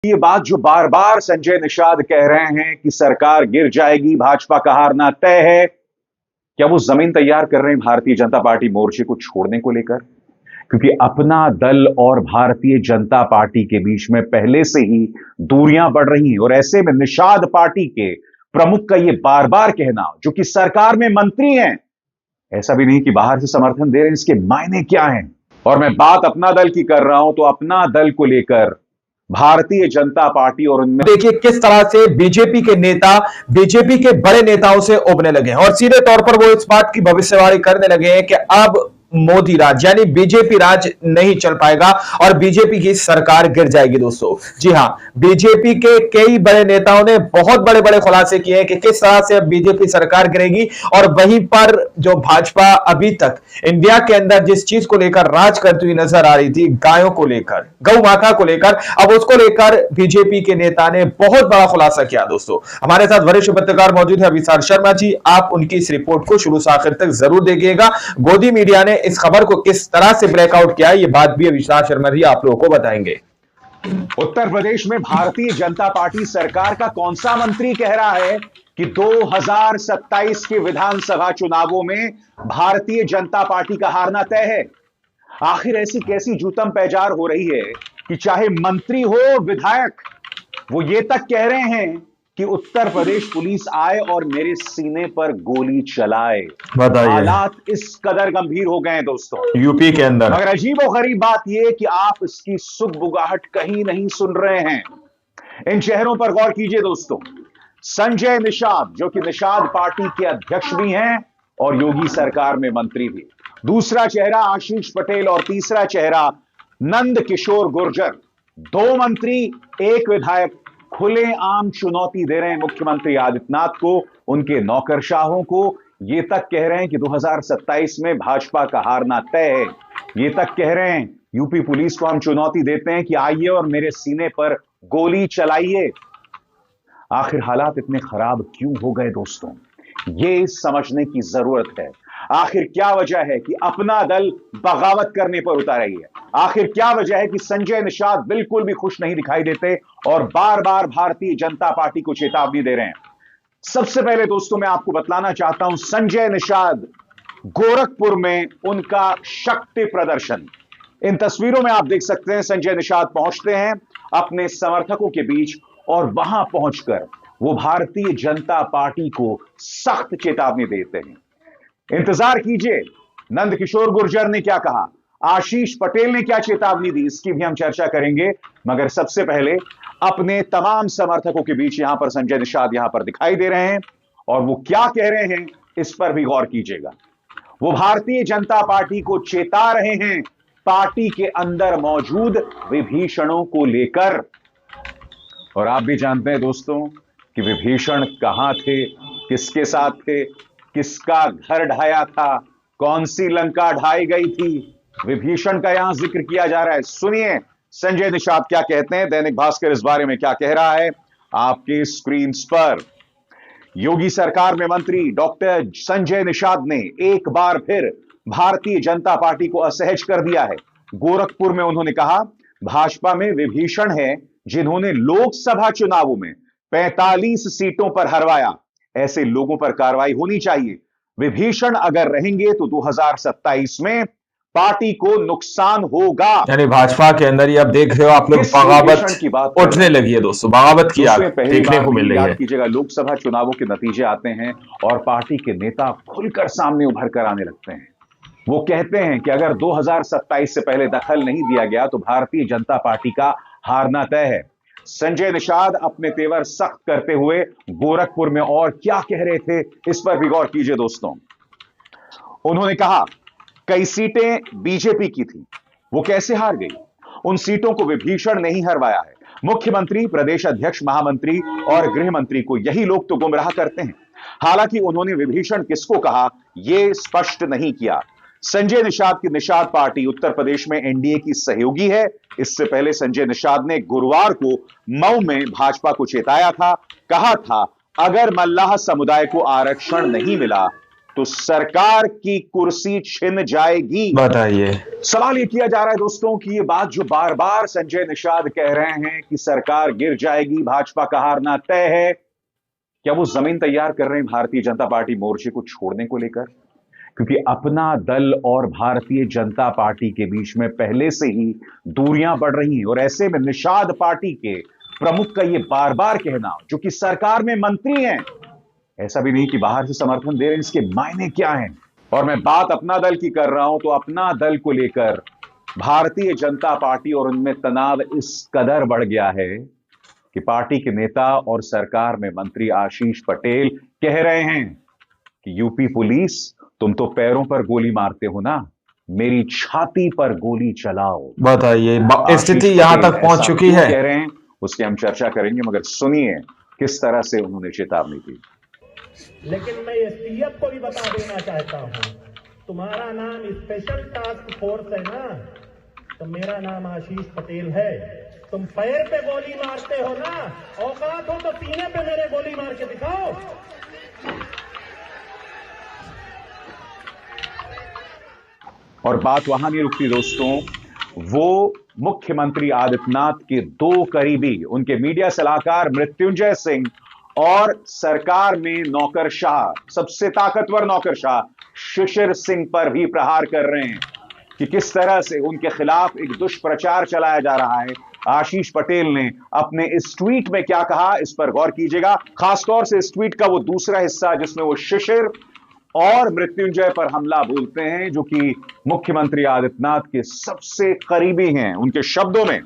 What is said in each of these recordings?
ये बात जो बार बार संजय निषाद कह रहे हैं कि सरकार गिर जाएगी, भाजपा का हारना तय है, क्या वो जमीन तैयार कर रहे हैं भारतीय जनता पार्टी मोर्चे को छोड़ने को लेकर? क्योंकि अपना दल और भारतीय जनता पार्टी के बीच में पहले से ही दूरियां बढ़ रही हैं और ऐसे में निषाद पार्टी के प्रमुख का यह बार बार कहना, जो कि सरकार में मंत्री हैं, ऐसा भी नहीं कि बाहर से समर्थन दे रहे हैं, इसके मायने क्या हैं? और मैं बात अपना दल की कर रहा हूं, तो अपना दल को लेकर भारतीय जनता पार्टी और उनमें देखिए किस तरह से बीजेपी के नेता बीजेपी के बड़े नेताओं से उबने लगे हैं और सीधे तौर पर वो इस बात की भविष्यवाणी करने लगे हैं कि अब मोदी राज यानी बीजेपी राज नहीं चल पाएगा और बीजेपी की सरकार गिर जाएगी। दोस्तों जी हां, बीजेपी के कई बड़े नेताओं ने बहुत बड़े बड़े खुलासे किए हैं कि किस तरह से अब बीजेपी सरकार गिरेगी और वहीं पर जो भाजपा अभी तक इंडिया के अंदर जिस चीज को लेकर राज करती हुई नजर आ रही थी, गायों को लेकर, गौ माता को लेकर, अब उसको लेकर बीजेपी के नेता ने बहुत बड़ा खुलासा किया। दोस्तों हमारे साथ वरिष्ठ पत्रकार मौजूद है अभिसार शर्मा जी, आप उनकी इस रिपोर्ट को शुरू से आखिर तक जरूर देखिएगा। गोदी मीडिया ने इस खबर को किस तरह से ब्रेकआउट किया, ये बात भी अभिसार शर्मा जी आप लोगों को बताएंगे। उत्तर प्रदेश में भारतीय जनता पार्टी सरकार का कौन सा मंत्री कह रहा है कि 2027 के विधानसभा चुनावों में भारतीय जनता पार्टी का हारना तय है? आखिर ऐसी कैसी जूतम पैजार हो रही है कि चाहे मंत्री हो विधायक, वो ये तक कह रहे हैं कि उत्तर प्रदेश पुलिस आए और मेरे सीने पर गोली चलाए। बताइए, हालात इस कदर गंभीर हो गए हैं दोस्तों यूपी के अंदर। मगर अजीब और गरीब बात यह कि आप इसकी सुगबुगाहट कहीं नहीं सुन रहे हैं। इन चेहरों पर गौर कीजिए दोस्तों। संजय निषाद, जो कि निषाद पार्टी के अध्यक्ष भी हैं और योगी सरकार में मंत्री भी। दूसरा चेहरा आशीष पटेल और तीसरा चेहरा नंद किशोर गुर्जर। 2 मंत्री, 1 विधायक खुलेआम चुनौती दे रहे हैं मुख्यमंत्री आदित्यनाथ को, उनके नौकरशाहों को। ये तक कह रहे हैं कि 2027 में भाजपा का हारना तय है। ये तक कह रहे हैं यूपी पुलिस को हम चुनौती देते हैं कि आइए और मेरे सीने पर गोली चलाइए। आखिर हालात इतने खराब क्यों हो गए दोस्तों? ये समझने की जरूरत है। आखिर क्या वजह है कि अपना दल बगावत करने पर उतर रही है? आखिर क्या वजह है कि संजय निषाद बिल्कुल भी खुश नहीं दिखाई देते और बार बार भारतीय जनता पार्टी को चेतावनी दे रहे हैं? सबसे पहले दोस्तों मैं आपको बतलाना चाहता हूं, संजय निषाद गोरखपुर में उनका शक्ति प्रदर्शन, इन तस्वीरों में आप देख सकते हैं। संजय निषाद पहुंचते हैं अपने समर्थकों के बीच और वहां पहुंचकर वो भारतीय जनता पार्टी को सख्त चेतावनी देते हैं। इंतजार कीजिए, नंद किशोर गुर्जर ने क्या कहा, आशीष पटेल ने क्या चेतावनी दी, इसकी भी हम चर्चा करेंगे। मगर सबसे पहले अपने तमाम समर्थकों के बीच यहां पर संजय निषाद यहां पर दिखाई दे रहे हैं और वो क्या कह रहे हैं इस पर भी गौर कीजिएगा। वो भारतीय जनता पार्टी को चेता रहे हैं पार्टी के अंदर मौजूद विभीषणों को लेकर। और आप भी जानते हैं दोस्तों कि विभीषण कहां थे, किसके साथ थे, किसका घर ढाया था, कौन सी लंका ढाई गई थी, विभीषण का यहां जिक्र किया जा रहा है। सुनिए संजय निषाद क्या कहते हैं, दैनिक भास्कर इस बारे में क्या कह रहा है आपके स्क्रीन पर। योगी सरकार में मंत्री डॉक्टर संजय निषाद ने एक बार फिर भारतीय जनता पार्टी को असहज कर दिया है। गोरखपुर में उन्होंने कहा, भाजपा में विभीषण है जिन्होंने लोकसभा चुनावों में 45 सीटों पर हरवाया। ऐसे लोगों पर कार्रवाई होनी चाहिए। विभीषण अगर रहेंगे तो 2027 में पार्टी को नुकसान होगा। यानी भाजपा के अंदर ही अब देख रहे हो आप लोग बगावत की बात उठने लगी है दोस्तों, बगावत की आग देखने को मिल रही है। कीजिएगा, लोकसभा चुनावों के नतीजे आते हैं और पार्टी के नेता खुलकर सामने उभर कर आने लगते हैं। वो कहते हैं कि अगर 2027 से पहले दखल नहीं दिया गया तो भारतीय जनता पार्टी का हारना तय है। संजय निषाद अपने तेवर सख्त करते हुए गोरखपुर में और क्या कह रहे थे इस पर भी गौर कीजिए दोस्तों। उन्होंने कहा, कई सीटें बीजेपी की थी, वो कैसे हार गई? उन सीटों को विभीषण नहीं हरवाया है। मुख्यमंत्री, प्रदेश अध्यक्ष, महामंत्री और गृह मंत्री को यही लोग तो गुमराह करते हैं। हालांकि उन्होंने विभीषण किसको कहा यह स्पष्ट नहीं किया। संजय निषाद की निषाद पार्टी उत्तर प्रदेश में एनडीए की सहयोगी है। इससे पहले संजय निषाद ने गुरुवार को मऊ में भाजपा को चेताया था, कहा था अगर मल्लाह समुदाय को आरक्षण नहीं मिला तो सरकार की कुर्सी छिन जाएगी। बताइए। सवाल यह किया जा रहा है दोस्तों कि ये बात जो बार बार संजय निषाद कह रहे हैं कि सरकार गिर जाएगी, भाजपा का हारना तय है, क्या वो जमीन तैयार कर रहे हैं भारतीय जनता पार्टी मोर्चे को छोड़ने को लेकर? क्योंकि अपना दल और भारतीय जनता पार्टी के बीच में पहले से ही दूरियां बढ़ रही हैं, और ऐसे में निषाद पार्टी के प्रमुख का यह बार बार कहना, जो कि सरकार में मंत्री हैं, ऐसा भी नहीं कि बाहर से समर्थन दे रहे हैं, इसके मायने क्या हैं? और मैं बात अपना दल की कर रहा हूं, तो अपना दल को लेकर भारतीय जनता पार्टी और उनमें तनाव इस कदर बढ़ गया है कि पार्टी के नेता और सरकार में मंत्री आशीष पटेल कह रहे हैं कि यूपी पुलिस, तुम तो पैरों पर गोली मारते हो ना, मेरी छाती पर गोली चलाओ। बताइए, स्थिति यहां तक पहुंच चुकी है। कह रहे हैं उसकी हम चर्चा करेंगे, मगर सुनिए किस तरह से उन्होंने चेतावनी दी। लेकिन मैं एसटीएफ को भी बता देना चाहता हूं, तुम्हारा नाम स्पेशल टास्क फोर्स है ना, तो मेरा नाम आशीष पटेल है। तुम पैर पे गोली मारते हो ना, औकात हो तो सीने पे मेरे गोली मार के दिखाओ। और बात वहां नहीं रुकती दोस्तों, वो मुख्यमंत्री आदित्यनाथ के दो करीबी, उनके मीडिया सलाहकार मृत्युंजय सिंह और सरकार में नौकरशाह, सबसे ताकतवर नौकरशाह शिशिर सिंह पर भी प्रहार कर रहे हैं कि किस तरह से उनके खिलाफ एक दुष्प्रचार चलाया जा रहा है। आशीष पटेल ने अपने इस ट्वीट में क्या कहा, इस पर गौर कीजिएगा, खासतौर से इस ट्वीट का वो दूसरा हिस्सा जिसमें वो शिशिर और मृत्युंजय पर हमला बोलते हैं, जो कि मुख्यमंत्री आदित्यनाथ के सबसे करीबी हैं। उनके शब्दों में,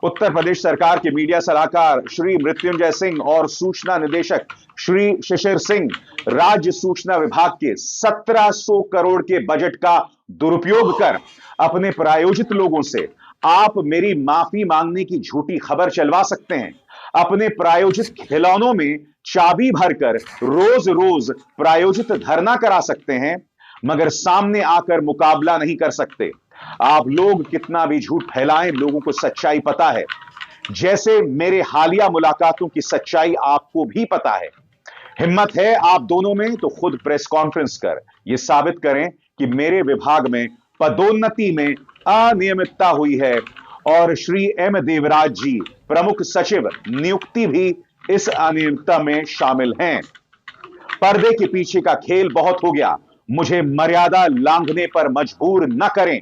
उत्तर प्रदेश सरकार के मीडिया सलाहकार श्री मृत्युंजय सिंह और सूचना निदेशक श्री शिशिर सिंह राज्य सूचना विभाग के 1700 करोड़ के बजट का दुरुपयोग कर अपने प्रायोजित लोगों से आप मेरी माफी मांगने की झूठी खबर चलवा सकते हैं। अपने प्रायोजित खिलौनों में चाबी भरकर रोज रोज प्रायोजित धरना करा सकते हैं, मगर सामने आकर मुकाबला नहीं कर सकते। आप लोग कितना भी झूठ फैलाएं, लोगों को सच्चाई पता है, जैसे मेरे हालिया मुलाकातों की सच्चाई आपको भी पता है। हिम्मत है आप दोनों में तो खुद प्रेस कॉन्फ्रेंस कर यह साबित करें कि मेरे विभाग में पदोन्नति में अनियमितता हुई है, और श्री एम देवराज जी प्रमुख सचिव नियुक्ति भी इस अनियमितता में शामिल हैं। पर्दे के पीछे का खेल बहुत हो गया, मुझे मर्यादा लांघने पर मजबूर न करें।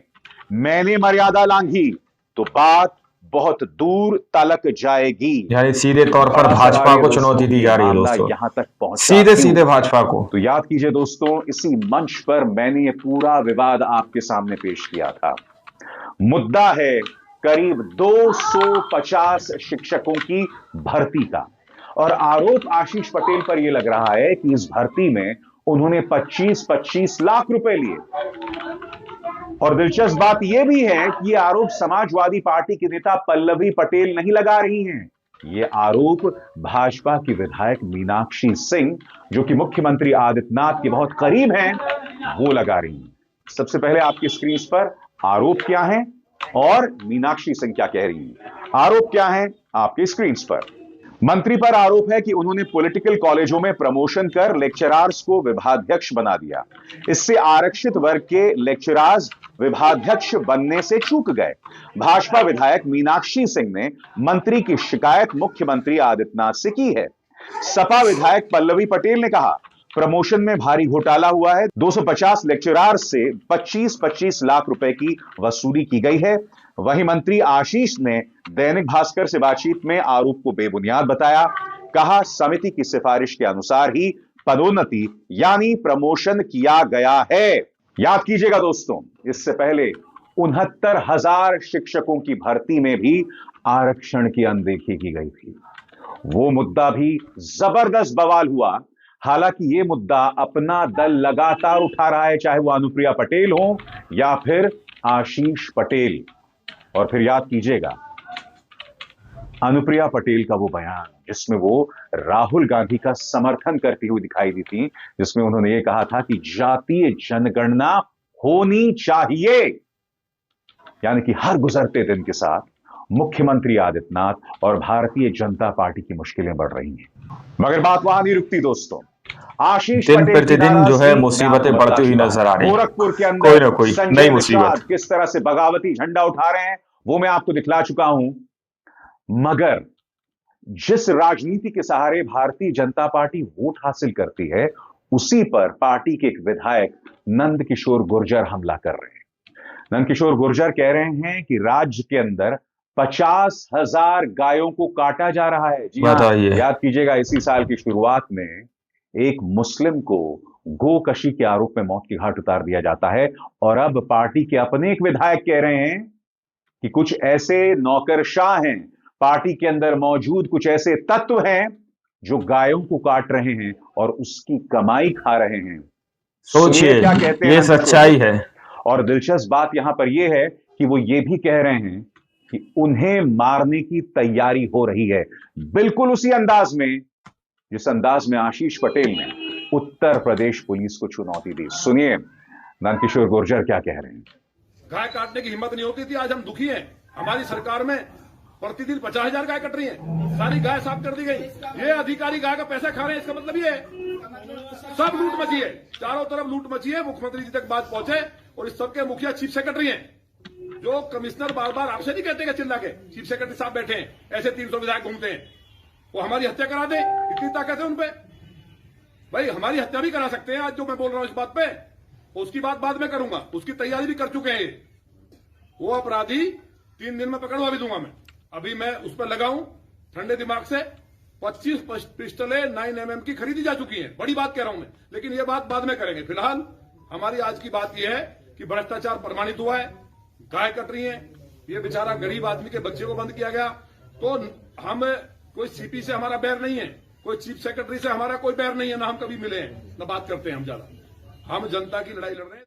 मैंने मर्यादा लांघी तो बात बहुत दूर तलक जाएगी। यानी सीधे तौर पर भाजपा को चुनौती दी जा रही है दोस्तों, यहां तक पहुंचा सीधे भाजपा को। तो याद कीजिए दोस्तों, इसी मंच पर मैंने ये पूरा विवाद आपके सामने पेश किया था। मुद्दा है करीब 250 शिक्षकों की भर्ती का, और आरोप आशीष पटेल पर यह लग रहा है कि इस भर्ती में उन्होंने 25-25 लाख रुपए लिए। और दिलचस्प बात यह भी है कि यह आरोप समाजवादी पार्टी के नेता पल्लवी पटेल नहीं लगा रही हैं, यह आरोप भाजपा की विधायक मीनाक्षी सिंह, जो कि मुख्यमंत्री आदित्यनाथ के बहुत करीब हैं, वो लगा रही हैं। सबसे पहले आपकी स्क्रीन पर आरोप क्या है और मीनाक्षी सिंह क्या कह रही हैं। आरोप क्या है आपकी स्क्रीन पर। मंत्री पर आरोप है कि उन्होंने पॉलिटिकल कॉलेजों में प्रमोशन कर लेक्चरार्स को विभागाध्यक्ष बना दिया। इससे आरक्षित वर्ग के लेक्चरार्स विभागाध्यक्ष बनने से चूक गए। भाजपा विधायक मीनाक्षी सिंह ने मंत्री की शिकायत मुख्यमंत्री आदित्यनाथ से की है। सपा विधायक पल्लवी पटेल ने कहा, प्रमोशन में भारी घोटाला हुआ है, 250 लेक्चरार्स से 25-25 लाख रुपए की वसूली की गई है। वहीं मंत्री आशीष ने दैनिक भास्कर से बातचीत में आरोप को बेबुनियाद बताया। कहा, समिति की सिफारिश के अनुसार ही पदोन्नति यानी प्रमोशन किया गया है। याद कीजिएगा दोस्तों, इससे पहले 69,000 शिक्षकों की भर्ती में भी आरक्षण की अनदेखी की गई थी। वो मुद्दा भी जबरदस्त बवाल हुआ। हालांकि यह मुद्दा अपना दल लगातार उठा रहा है, चाहे वो अनुप्रिया पटेल हो या फिर आशीष पटेल। और फिर याद कीजिएगा अनुप्रिया पटेल का वो बयान जिसमें वो राहुल गांधी का समर्थन करती हुई दिखाई दी थी, जिसमें उन्होंने ये कहा था कि जातीय जनगणना होनी चाहिए, यानी कि हर गुजरते दिन के साथ मुख्यमंत्री आदित्यनाथ और भारतीय जनता पार्टी की मुश्किलें बढ़ रही हैं। मगर बात वहां नहीं रुकती दोस्तों। आशीष दिन पटेल प्रतिदिन जो है की मुसीबतें मैं बढ़ती हुई आपको नजर आ रही हैं। गोरखपुर के कोई अंदर ना कोई संजय नई निषाद मुसीबत। किस तरह से बगावती झंडा उठा रहे हैं वो मैं आपको दिखला चुका हूं। मगर जिस राजनीति के सहारे भारतीय जनता पार्टी वोट हासिल करती है, उसी पर पार्टी के एक विधायक नंदकिशोर गुर्जर हमला कर रहे हैं। नंदकिशोर गुर्जर कह रहे हैं कि राज्य के अंदर 50,000 गायों को काटा जा रहा है। जी हाँ, याद कीजिएगा इसी साल की शुरुआत में एक मुस्लिम को गोकशी के आरोप में मौत की घाट उतार दिया जाता है। और अब पार्टी के अपने एक विधायक कह रहे हैं कि कुछ ऐसे नौकरशाह हैं, पार्टी के अंदर मौजूद कुछ ऐसे तत्व हैं जो गायों को काट रहे हैं और उसकी कमाई खा रहे हैं। सोचिए क्या कहते हैं, ये सच्चाई है। और दिलचस्प बात यहां पर यह है कि वो ये भी कह रहे हैं कि उन्हें मारने की तैयारी हो रही है, बिल्कुल उसी अंदाज में जिस अंदाज में आशीष पटेल ने उत्तर प्रदेश पुलिस को चुनौती दी। सुनिए नंदकिशोर गुर्जर क्या कह रहे हैं। गाय काटने की हिम्मत नहीं होती थी, आज हम दुखी हैं। हमारी सरकार में प्रतिदिन 50,000 गाय कट रही है, सारी गाय साफ कर दी गई। ये अधिकारी गाय का पैसा खा रहे हैं, इसका मतलब ये है सब लूट मची है, चारों तरफ लूट मची है। मुख्यमंत्री जी तक बात पहुंचे और इस सबके मुखिया चीफ सेक्रेटरी हैं, जो कमिश्नर बार बार आपसे नहीं कहते चिल्ला के, चीफ सेक्रेटरी साहब बैठे हैं, ऐसे 300 विधायक घूमते हैं, वो हमारी हत्या करा दे, इतनी ताकत है उनपे। भाई हमारी हत्या भी करा सकते हैं आज जो मैं बोल रहा हूं इस बात पे, उसकी बात बाद में करूंगा, उसकी तैयारी भी कर चुके हैं। वो अपराधी 3 दिन में पकड़वा भी दूंगा मैं। अभी मैं उस पर लगाऊं ठंडे दिमाग से। 25 पिस्टलें 9mm की खरीदी जा चुकी हैं, बड़ी बात कह रहा हूं मैं, लेकिन ये बात बाद में करेंगे। फिलहाल हमारी आज की बात यह है कि भ्रष्टाचार प्रमाणित हुआ है, गाय कट रही है, ये बेचारा गरीब आदमी के बच्चे को बंद किया गया। तो हम कोई सीपी से हमारा बैर नहीं है, कोई चीफ सेक्रेटरी से हमारा कोई बैर नहीं है, ना हम कभी मिले हैं, ना बात करते हैं हम ज्यादा। हम जनता की लड़ाई लड़ रहे हैं।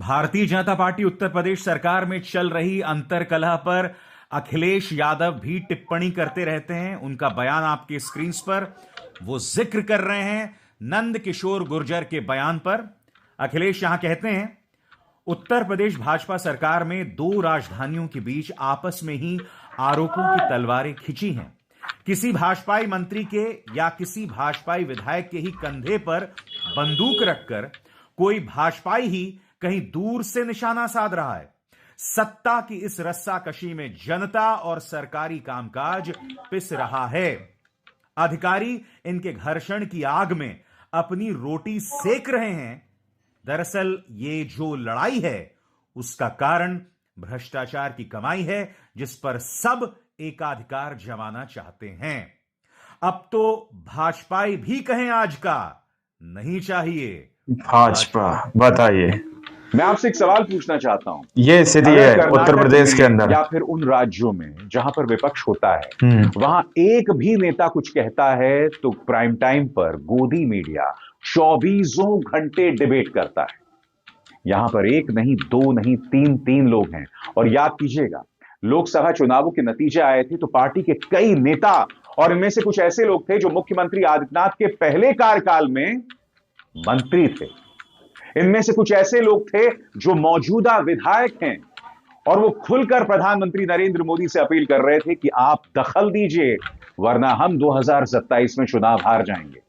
भारतीय जनता पार्टी उत्तर प्रदेश सरकार में चल रही अंतर्कलह पर अखिलेश यादव भी टिप्पणी करते रहते हैं। उनका बयान आपके स्क्रीन पर, वो जिक्र कर रहे हैं नंदकिशोर गुर्जर के बयान पर। अखिलेश यहां कहते हैं, उत्तर प्रदेश भाजपा सरकार में 2 राजधानियों के बीच आपस में ही आरोपों की तलवारें खिंची हैं। किसी भाजपाई मंत्री के या किसी भाजपाई विधायक के ही कंधे पर बंदूक रखकर कोई भाजपाई ही कहीं दूर से निशाना साध रहा है। सत्ता की इस रस्साकशी में जनता और सरकारी कामकाज पिस रहा है। अधिकारी इनके घर्षण की आग में अपनी रोटी सेक रहे हैं। दरअसल ये जो लड़ाई है उसका कारण भ्रष्टाचार की कमाई है, जिस पर सब एकाधिकार जमाना चाहते हैं। अब तो भाजपाई भी कहें आज का नहीं चाहिए। भाजपा बताइए, मैं आपसे एक सवाल पूछना चाहता हूं। ये स्थिति है उत्तर प्रदेश के अंदर या फिर उन राज्यों में जहां पर विपक्ष होता है, वहां एक भी नेता कुछ कहता है तो प्राइम टाइम पर गोदी मीडिया 24 घंटे डिबेट करता है। यहां पर एक नहीं, 2 नहीं, 3 लोग हैं। और याद कीजिएगा, लोकसभा चुनावों के नतीजे आए थे तो पार्टी के कई नेता, और इनमें से कुछ ऐसे लोग थे जो मुख्यमंत्री आदित्यनाथ के पहले कार्यकाल में मंत्री थे। इनमें से कुछ ऐसे लोग थे जो मौजूदा विधायक हैं, और वो खुलकर प्रधानमंत्री नरेंद्र मोदी से अपील कर रहे थे कि आप दखल दीजिए, वरना हम 2027 में चुनाव हार जाएंगे।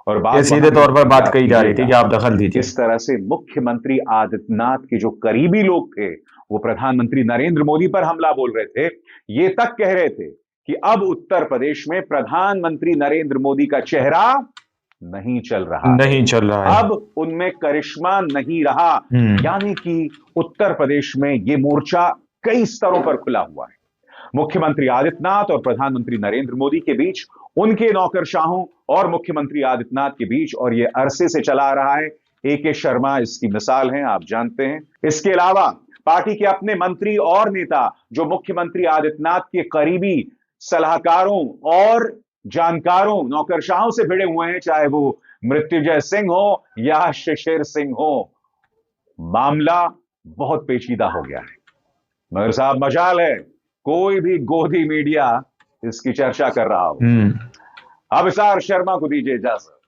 और बात सीधे तौर पर बात कही जा रही थी कि आप दखल दीजिए। इस तरह से मुख्यमंत्री आदित्यनाथ के जो करीबी लोग थे वो प्रधानमंत्री नरेंद्र मोदी पर हमला बोल रहे थे। ये तक कह रहे थे कि अब उत्तर प्रदेश में प्रधानमंत्री नरेंद्र मोदी का चेहरा नहीं चल रहा है। अब उनमें करिश्मा नहीं रहा। यानी कि उत्तर प्रदेश में यह मोर्चा कई स्तरों पर खुला हुआ है। मुख्यमंत्री आदित्यनाथ और प्रधानमंत्री नरेंद्र मोदी के बीच, उनके नौकरशाहों और मुख्यमंत्री आदित्यनाथ के बीच, और यह अरसे से चला आ रहा है। AK शर्मा इसकी मिसाल हैं, आप जानते हैं। इसके अलावा पार्टी के अपने मंत्री और नेता जो मुख्यमंत्री आदित्यनाथ के करीबी सलाहकारों और जानकारों, नौकरशाहों से भिड़े हुए हैं, चाहे वो मृत्युंजय सिंह हो या शिशिर सिंह हो। मामला बहुत पेचीदा हो गया है। मगर साहब, मजाल है कोई भी गोदी मीडिया इसकी चर्चा कर रहा हो। अभिसार शर्मा को दीजिए इजाजत।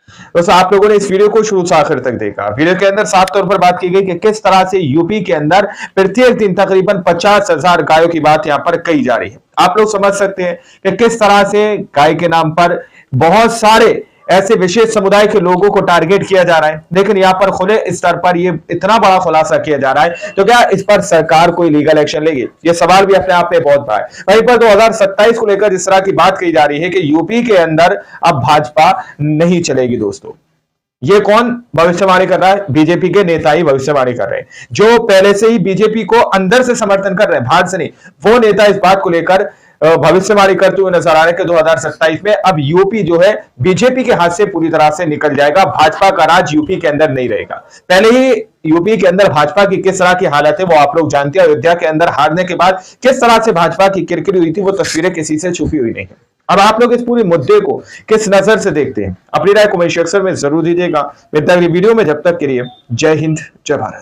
दोस्तों आप लोगों ने इस वीडियो को शुरू से आखिर तक देखा। वीडियो के अंदर साफ तौर पर बात की गई कि किस तरह से यूपी के अंदर प्रत्येक दिन तकरीबन 50,000 गायों की बात यहां पर कही जा रही है। आप लोग समझ सकते हैं कि किस तरह से गाय के नाम पर बहुत सारे ऐसे विशेष समुदाय के लोगों को टारगेट किया जा रहा है, लेकिन यहां पर खुले स्तर पर ये इतना बड़ा खुलासा किया जा रहा है, तो क्या इस पर सरकार कोई लीगल एक्शन लेगी? ये सवाल भी अपने आप में बहुत बड़ा है। वहीं पर 2027 को लेकर जिस तरह की बात कही जा रही है कि यूपी के अंदर अब भाजपा नहीं चलेगी। दोस्तों ये कौन भविष्यवाणी कर रहा है? बीजेपी के नेता ही भविष्यवाणी कर रहे हैं, जो पहले से ही बीजेपी को अंदर से समर्थन कर रहे हैं, बाहर से नहीं। वो नेता इस बात को लेकर भविष्यवाणी करते हुए नजर आ रहे हैं कि 2027 में अब यूपी जो है बीजेपी के हाथ से पूरी तरह से निकल जाएगा, भाजपा का राज यूपी के अंदर नहीं रहेगा। पहले ही यूपी के अंदर भाजपा की किस तरह की हालत है वो आप लोग जानते हैं। अयोध्या के अंदर हारने के बाद किस तरह से भाजपा की किरकिरी हुई थी, वो तस्वीरें किसी से छुपी हुई नहीं है। अब आप लोग इस पूरे मुद्दे को किस नजर से देखते हैं? अपनी राय कमेंट सेक्शन में जरूर दीजिएगा। मिलता है अगली वीडियो में, जब तक के लिए जय हिंद, जय भारत।